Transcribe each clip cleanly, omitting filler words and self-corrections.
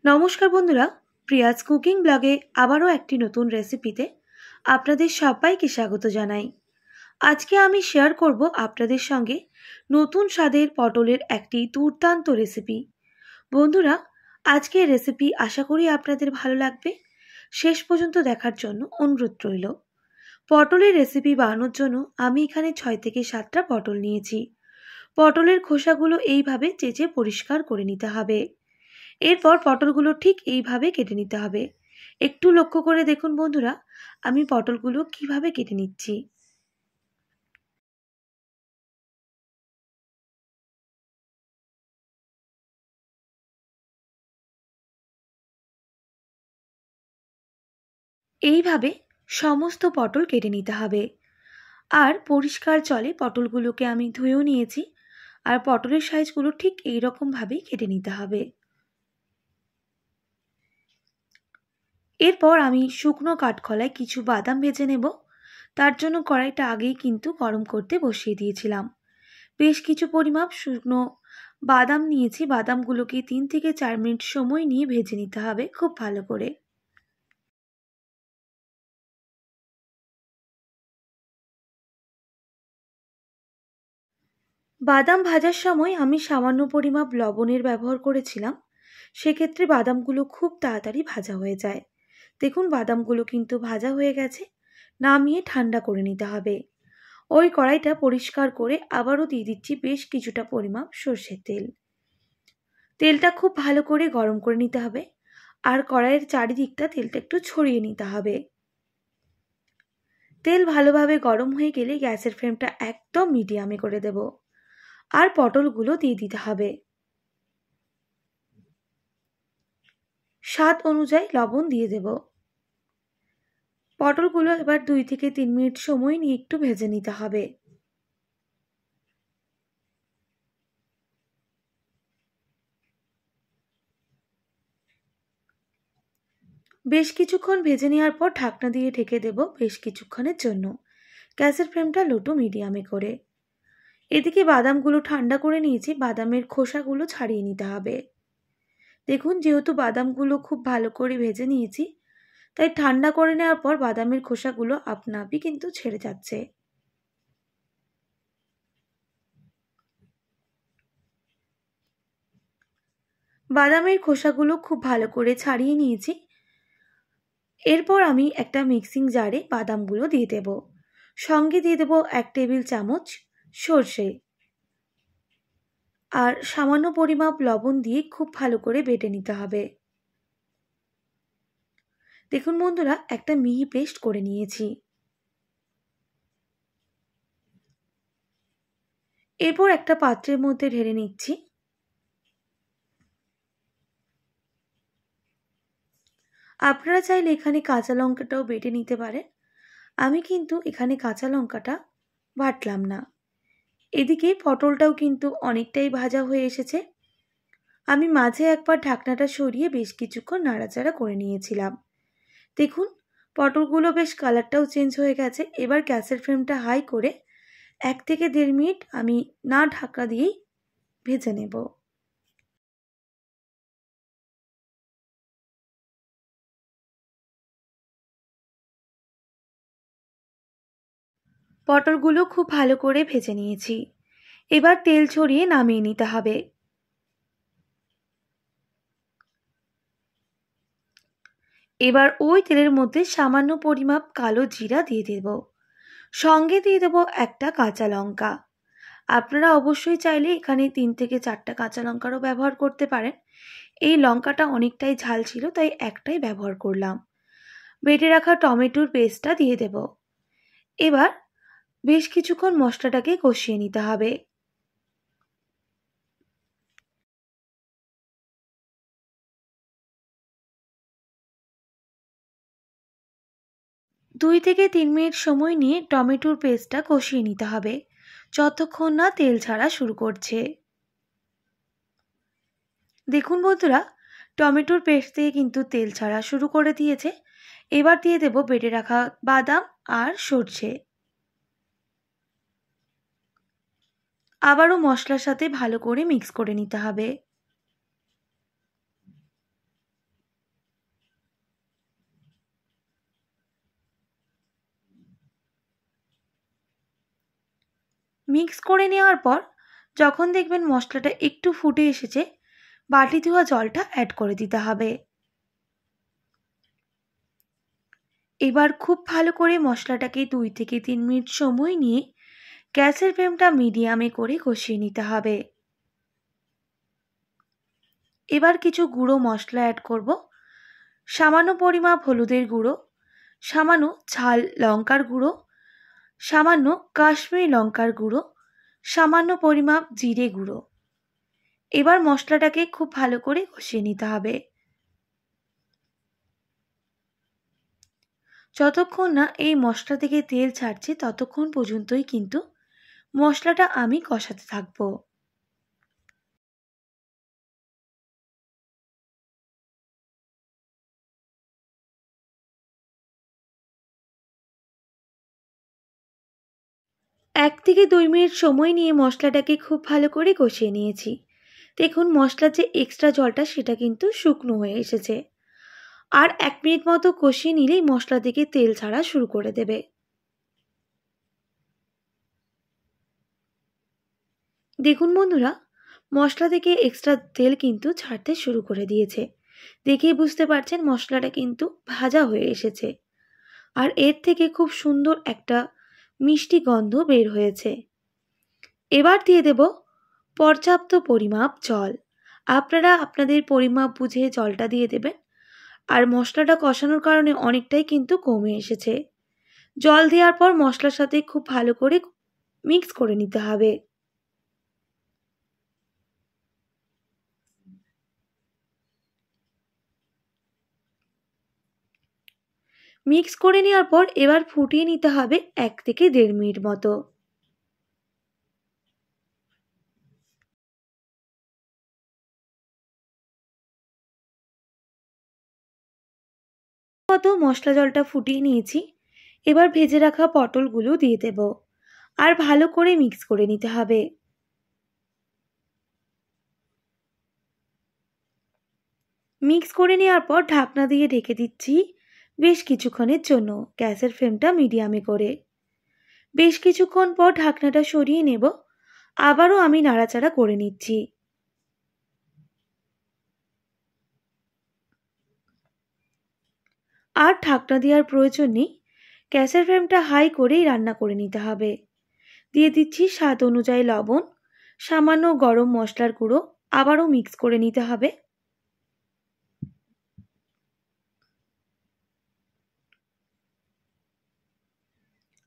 নমস্কার বন্ধুরা, প্রিয়াজ কুকিং ব্লগে আবারও একটি নতুন রেসিপিতে আপনাদের সবাইকে স্বাগত জানাই। আজকে আমি শেয়ার করব আপনাদের সঙ্গে নতুন স্বাদের পটলের একটি দুর্দান্ত রেসিপি। বন্ধুরা, আজকের রেসিপি আশা করি আপনাদের ভালো লাগবে। শেষ পর্যন্ত দেখার জন্য অনুরোধ রইল। পটলের রেসিপি বানানোর জন্য আমি এখানে 6 থেকে 7টা পটল নিয়েছি। পটলের খোসাগুলো এইভাবে চেঁচে পরিষ্কার করে নিতে হবে। এরপর পটলগুলো ঠিক এইভাবে কেটে নিতে হবে। একটু লক্ষ্য করে দেখুন বন্ধুরা, আমি পটলগুলো কিভাবে কেটে নিচ্ছি। এইভাবে সমস্ত পটল কেটে নিতে হবে। আর পরিষ্কার জলে পটলগুলোকে আমি ধুয়েও নিয়েছি। আর পটলের সাইজগুলো ঠিক এইরকমভাবেই কেটে নিতে হবে। এরপর আমি শুকনো কাঠখোলায় কিছু বাদাম ভেজে নেব। তার জন্য কড়াইটা আগেই কিন্তু গরম করতে বসিয়ে দিয়েছিলাম। বেশ কিছু পরিমাপ শুকনো বাদাম নিয়েছি। বাদামগুলোকে 3 থেকে 4 মিনিট সময় নিয়ে ভেজে নিতে হবে খুব ভালো করে। বাদাম ভাজার সময় আমি সামান্য পরিমাপ লবণের ব্যবহার করেছিলাম। সেক্ষেত্রে বাদামগুলো খুব তাড়াতাড়ি ভাজা হয়ে যায়। দেখুন, বাদামগুলো কিন্তু ভাজা হয়ে গেছে। নামিয়ে ঠান্ডা করে নিতে হবে। ওই কড়াইটা পরিষ্কার করে আবারও দিয়ে দিচ্ছি বেশ কিছুটা পরিমাপ সর্ষের তেল। তেলটা খুব ভালো করে গরম করে নিতে হবে। আর কড়াইয়ের চারিদিকটা তেলটা একটু ছড়িয়ে নিতে হবে। তেল ভালোভাবে গরম হয়ে গেলে গ্যাসের ফ্লেমটা একদম মিডিয়ামে করে দেব। আর পটলগুলো দিয়ে দিতে হবে। স্বাদ অনুযায়ী লবণ দিয়ে দেব। পটলগুলো এবার 2 থেকে 3 মিনিট সময় নিয়ে একটু ভেজে নিতে হবে। বেশ কিছুক্ষণ ভেজে নেওয়ার পর ঢাকনা দিয়ে ঢেকে দেব বেশ কিছুক্ষণের জন্য, গ্যাসের ফ্লেমটা লো টু মিডিয়ামে করে। এদিকে বাদামগুলো ঠান্ডা করে নিয়েছি। বাদামের খোসাগুলো ছাড়িয়ে নিতে হবে। দেখুন, যেহেতু বাদামগুলো খুব ভালো করে ভেজে নিয়েছি, তাই ঠান্ডা করে নেওয়ার পর বাদামের খোসাগুলো আপনা আপনি কিন্তু ছেড়ে যাচ্ছে। বাদামের খোসাগুলো খুব ভালো করে ছাড়িয়ে নিয়েছি। এরপর আমি একটা মিক্সিং জারে বাদামগুলো দিয়ে দেব। সঙ্গে দিয়ে দেব 1 টেবিল চামচ সর্ষে আর সামান্য পরিমাপ লবণ দিয়ে খুব ভালো করে বেটে নিতে হবে। দেখুন বন্ধুরা, একটা মিহি পেস্ট করে নিয়েছি। এরপর একটা পাত্রের মধ্যে ঢেলে নিচ্ছি। আপনারা চাইলে এখানে কাঁচা লঙ্কাটাও বেটে নিতে পারেন। আমি কিন্তু এখানে কাঁচা লঙ্কাটা বাটলাম না। এদিকে পটলটাও কিন্তু অনেকটাই ভাজা হয়ে এসেছে। আমি মাঝে একবার ঢাকনাটা সরিয়ে বেশ কিছুক্ষণ নাড়াচাড়া করে নিয়েছিলাম। দেখুন, পটলগুলো বেশ কালারটাও চেঞ্জ হয়ে গেছে। এবার গ্যাসের ফ্লেমটা হাই করে 1 থেকে 1.5 মিনিট আমি না ঢাকা দিয়েই ভেজে নেব। পটলগুলো খুব ভালো করে ভেজে নিয়েছি। এবার তেল ছড়িয়ে নামিয়ে নিতে হবে। এবার ওই তেলের মধ্যে সামান্য পরিমাপ কালো জিরা দিয়ে দেব। সঙ্গে দিয়ে দেব একটা কাঁচা লঙ্কা। আপনারা অবশ্যই চাইলে এখানে 3 থেকে 4টা কাঁচা লঙ্কারও ব্যবহার করতে পারেন। এই লঙ্কাটা অনেকটাই ঝাল ছিল, তাই একটাই ব্যবহার করলাম। বেটে রাখা টমেটোর পেস্টটা দিয়ে দেব। এবার বেশ কিছুক্ষণ মশলাটাকে কষিয়ে নিতে হবে। 2 থেকে 3 মিনিট সময় নিয়ে টমেটোর পেস্টটা কষিয়ে নিতে হবে, যতক্ষণ না তেল ছাড়া শুরু করছে। দেখুন বন্ধুরা, টমেটোর পেস্ট দিয়ে কিন্তু তেল ছাড়া শুরু করে দিয়েছে। এবার দিয়ে দেব বেটে রাখা বাদাম আর সর্ষে। আবারও মশলার সাথে ভালো করে মিক্স করে নিতে হবে। মিক্স করে নেওয়ার পর যখন দেখবেন মশলাটা একটু ফুটে এসেছে, বাটি ধোয়া জলটা অ্যাড করে দিতে হবে। এবার খুব ভালো করে মশলাটাকে 2 থেকে 3 মিনিট সময় নিয়ে গ্যাসের ফ্লেমটা মিডিয়ামে করে কষিয়ে নিতে হবে। এবার কিছু গুঁড়ো মশলা অ্যাড করব। সামান্য পরিমাপ হলুদের গুঁড়ো, সামান্য ঝাল লঙ্কার গুঁড়ো, সামান্য কাশ্মীরি লঙ্কার গুঁড়ো, সামান্য পরিমাপ জিরে গুঁড়ো। এবার মশলাটাকে খুব ভালো করে কষিয়ে নিতে হবে। যতক্ষণ না এই মশলা থেকে তেল ছাড়ছে ততক্ষণ পর্যন্তই কিন্তু মশলাটা আমি কষাতে থাকবো। এক থেকে 2 মিনিট সময় নিয়ে মশলাটাকে খুব ভালো করে কষিয়ে নিয়েছি। দেখুন মশলার যে এক্সট্রা জলটা সেটা কিন্তু শুকনো হয়ে এসেছে। আর 1 মিনিট মতো কষিয়ে নিলেই মশলা থেকে তেল ছাড়া শুরু করে দেবে। দেখুন বন্ধুরা, মশলা থেকে এক্সট্রা তেল কিন্তু ছাড়তে শুরু করে দিয়েছে। দেখেই বুঝতে পারছেন মশলাটা কিন্তু ভাজা হয়ে এসেছে। আর এর থেকে খুব সুন্দর একটা মিষ্টি গন্ধ বের হয়েছে। এবার দিয়ে দেব পর্যাপ্ত পরিমাপ জল। আপনারা আপনাদের পরিমাপ বুঝে জলটা দিয়ে দেবেন। আর মশলাটা কষানোর কারণে অনেকটাই কিন্তু কমে এসেছে। জল দেওয়ার পর মশলার সাথে খুব ভালো করে মিক্স করে নিতে হবে। মিক্স করে নেওয়ার পর এবার ফুটিয়ে নিতে হবে 1 থেকে 1.5 মিনিট মতো। মশলা জলটা ফুটিয়ে নিয়েছি। এবার ভেজে রাখা পটলগুলো দিয়ে দেব আর ভালো করে মিক্স করে নিতে হবে। মিক্স করে নেওয়ার পর ঢাকনা দিয়ে ঢেকে দিচ্ছি বেশ কিছুক্ষণের জন্য, গ্যাসের ফ্লেমটা মিডিয়ামে করে। বেশ কিছুক্ষণ পর ঢাকনাটা সরিয়ে নেব। আবারও আমি নাড়াচাড়া করে নিচ্ছি। আর ঢাকনা দেওয়ার প্রয়োজন নেই, গ্যাসের ফ্লেমটা হাই করেই রান্না করে নিতে হবে। দিয়ে দিচ্ছি স্বাদ অনুযায়ী লবণ, সামান্য গরম মশলার গুঁড়ো। আবারও মিক্স করে নিতে হবে।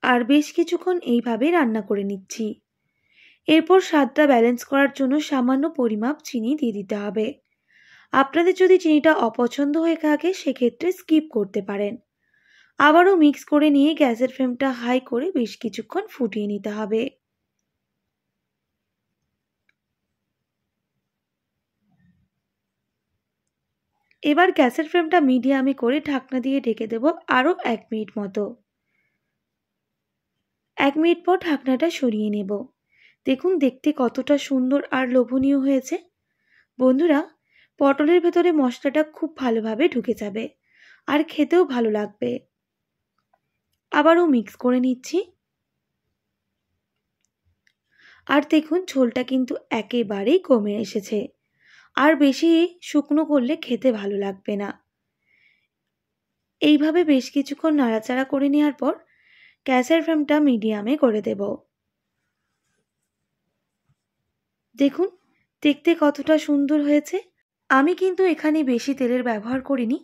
আর বেশ কিছুক্ষণ এইভাবে রান্না করে নিচ্ছি। এরপর স্বাদটা ব্যালেন্স করার জন্য সামান্য পরিমাপ চিনি দিয়ে দিতে হবে। আপনাদের যদি চিনিটা অপছন্দ হয়ে থাকে সেক্ষেত্রে স্কিপ করতে পারেন। আবারও মিক্স করে নিয়ে গ্যাসের ফ্লেমটা হাই করে বেশ কিছুক্ষণ ফুটিয়ে নিতে হবে। এবার গ্যাসের ফ্লেমটা মিডিয়ামে করে ঢাকনা দিয়ে ঢেকে দেব আরও 1 মিনিট মতো। 1 মিনিট পর ঢাকনাটা সরিয়ে নেব। দেখুন দেখতে কতটা সুন্দর আর লোভনীয় হয়েছে। বন্ধুরা, পটলের ভেতরে মশলাটা খুব ভালোভাবে ঢুকে যাবে আর খেতেও ভালো লাগবে। আবারও মিক্স করে নিচ্ছি। আর দেখুন ঝোলটা কিন্তু একেবারেই কমে এসেছে। আর বেশি শুকনো করলে খেতে ভালো লাগবে না। এইভাবে বেশ কিছুক্ষণ নাড়াচাড়া করে নেওয়ার পর গ্যাসের ফ্লেমটা মিডিয়ামে করে দেব। দেখুন দেখতে কতটা সুন্দর হয়েছে। আমি কিন্তু এখানে বেশি তেলের ব্যবহার করিনি,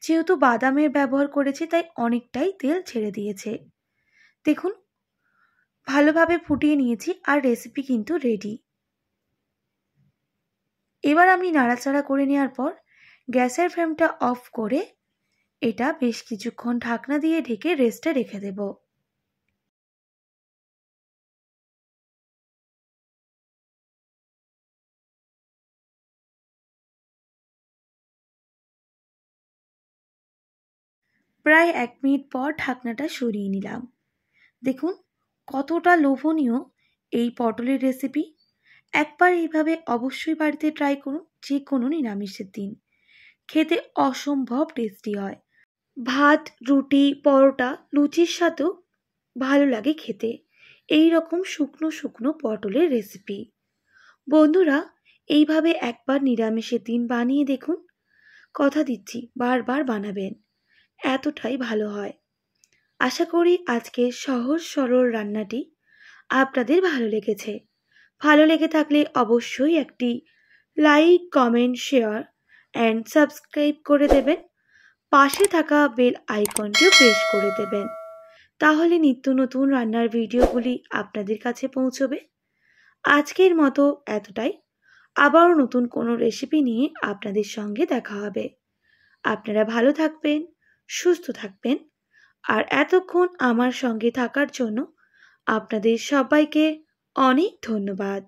যেহেতু বাদামের ব্যবহার করেছি তাই অনেকটাই তেল ছেড়ে দিয়েছে। দেখুন ভালোভাবে ফুটিয়ে নিয়েছি আর রেসিপি কিন্তু রেডি। এবার আমি নাড়াচাড়া করে নেওয়ার পর গ্যাসের ফ্লেমটা অফ করে এটা বেশ কিছুক্ষণ ঢাকনা দিয়ে ঢেকে রেস্টে রেখে দেব। প্রায় 1 মিনিট পর ঢাকনাটা সরিয়ে নিলাম। দেখুন কতটা লোভনীয় এই পটলের রেসিপি। একবার এইভাবে অবশ্যই বাড়িতে ট্রাই করুন, যে কোনো নিরামিষের দিন। খেতে অসম্ভব টেস্টি হয়। ভাত, রুটি, পরোটা, লুচির সাথেও ভালো লাগে খেতে। এই রকম শুকনো শুকনো পটলের রেসিপি। বন্ধুরা, এইভাবে একবার নিরামিষের দিন বানিয়ে দেখুন। কথা দিচ্ছি বারবার বানাবেন, এতটাই ভালো হয়। আশা করি আজকের সহজ সরল রান্নাটি আপনাদের ভালো লেগেছে। ভালো লেগে থাকলে অবশ্যই একটি like, comment, share and subscribe করে দেবেন। পাশে থাকা বেল আইকনটিও প্রেস করে দেবেন, তাহলে নিত্য নতুন রান্নার ভিডিওগুলি আপনাদের কাছে পৌঁছবে। আজকের মতো এতটাই। আবারও নতুন কোনো রেসিপি নিয়ে আপনাদের সঙ্গে দেখা হবে। আপনারা ভালো থাকবেন, সুস্থ থাকবেন, আর এতক্ষণ আমার সঙ্গে থাকার জন্য আপনাদের সবাইকে অনেক ধন্যবাদ।